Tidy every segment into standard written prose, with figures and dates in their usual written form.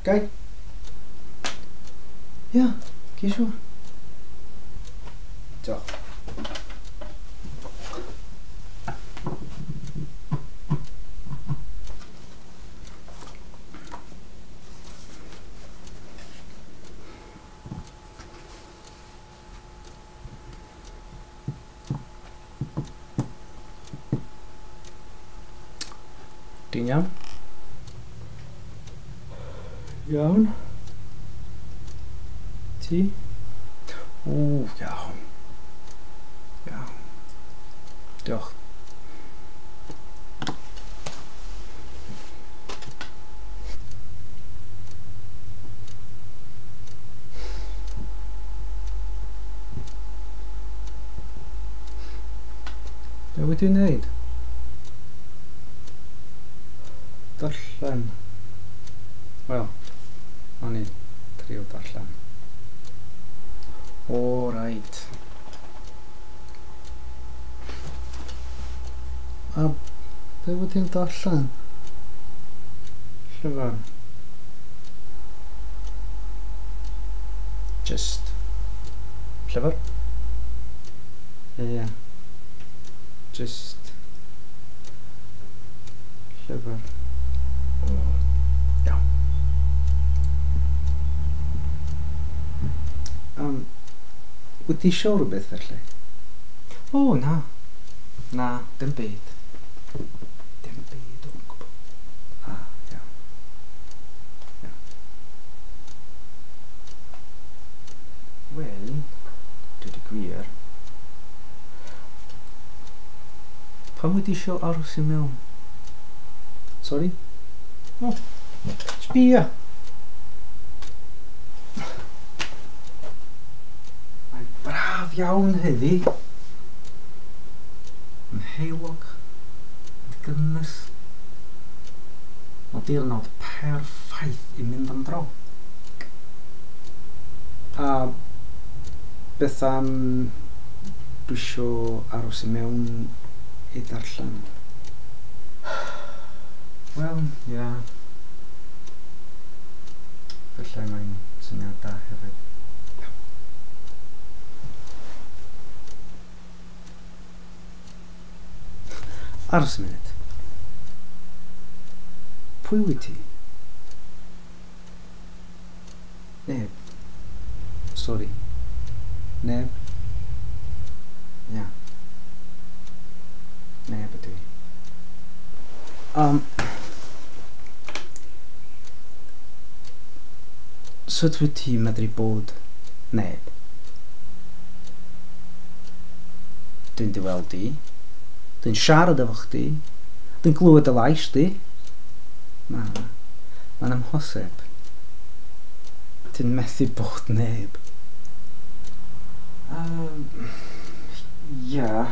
Gai? Ia, gisio. Diolch. Ti'n iawn? Iawn. Ti? O, iawn. Iawn. Diolch. Be wedi wneud? Darllen. Wel, o'n i'n trio darllen. O, right. A be wedi'n darllen? Llyfr. Just llyfr? Ie. Just llyfr. Iawn. Wyt ti isio rhywbeth felly? O, na. Na, dim byd. Dim byd o'n gwbl. Iawn. Iawn. Wel, dweud y gwir. Pam wyt ti isio aros I mewn? Sorry? O, sbia. Mae'n braf iawn heddi. Yn heilog. Yn gynnes. Mae diwrnod perffaith I mynd am dro. A beth am dwi isio aros I mewn I darllen? Wel, ia. Felly mae'n syniad da hefyd. Aros y munud. Pwy wyt ti? Neb. Sori. Neb. Ia. Neb ydw I. Sut wyt ti medru bod neb? Dwi'n dy weld di. Dwi'n siarad efo chdi. Dwi'n glywed y lais di. Mae'n amhosib. Ti'n methu bod neb. Ia.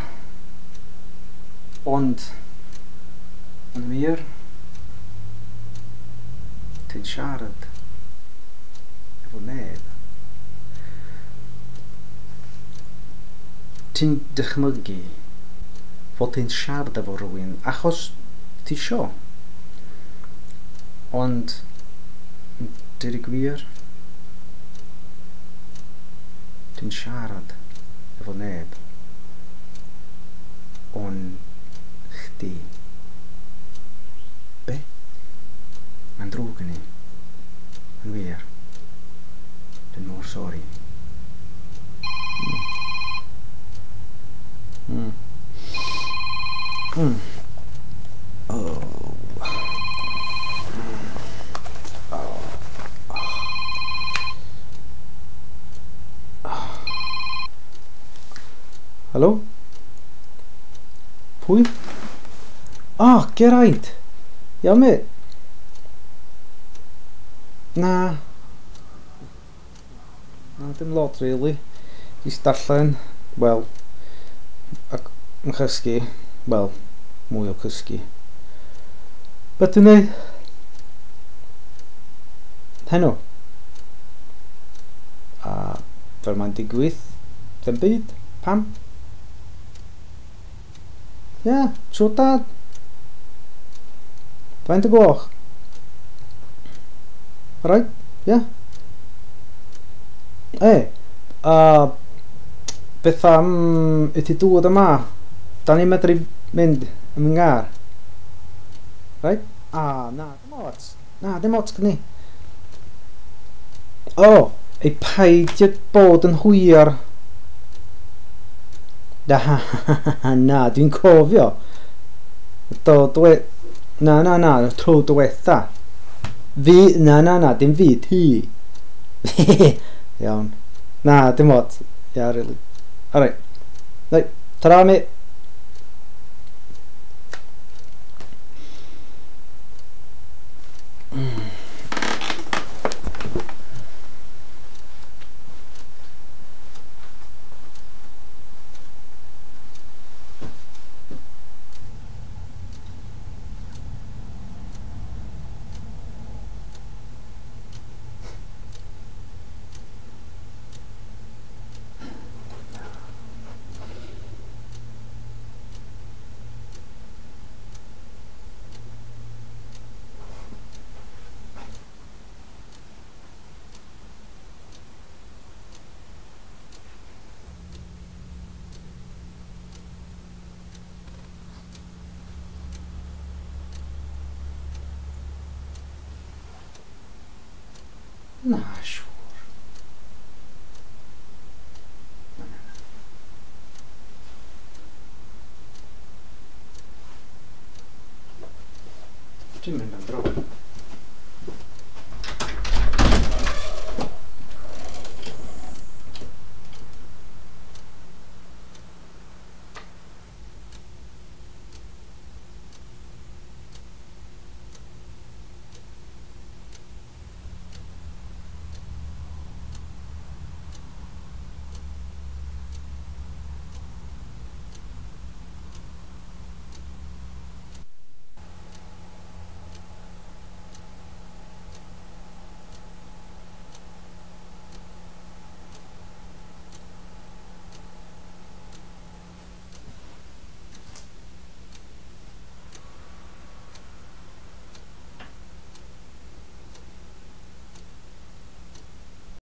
Ond yn wir, ti'n siarad efo neb. Ti'n dychmygu fod ti'n siarad efo rhywun achos ti isio. Ond, dweud y gwir, ti'n siarad efo neb. Ond chdi. Be? Mae'n drwg yn I. Yn wir. Dwi'n mor sori. Helo? Pwy? Geraint. Iawn mate. Na, dim lot really. Jyst darllen, wel, ac yn chysgu, wel, mwy o cysgu. Beth dwi'n neud? Heno. A fel mae'n digwydd, ddim byd, pam? Ia, siwr dad. Faint y gloch? Right? Yeah. Beth am ydy dŵad yma? Da ni medru mynd yn ngar. Right? Na, dim ots. Na, dim ots gyda ni. Ei paidio bod yn hwyr. Na, dwi'n cofio. Na, tro diwetha. Na, dim fi, ti. Iawn. Na, dim ots. Yeah, really. Alright. Right, ta-ra, mate. Na, siwr. Dwi'n mynd am dro.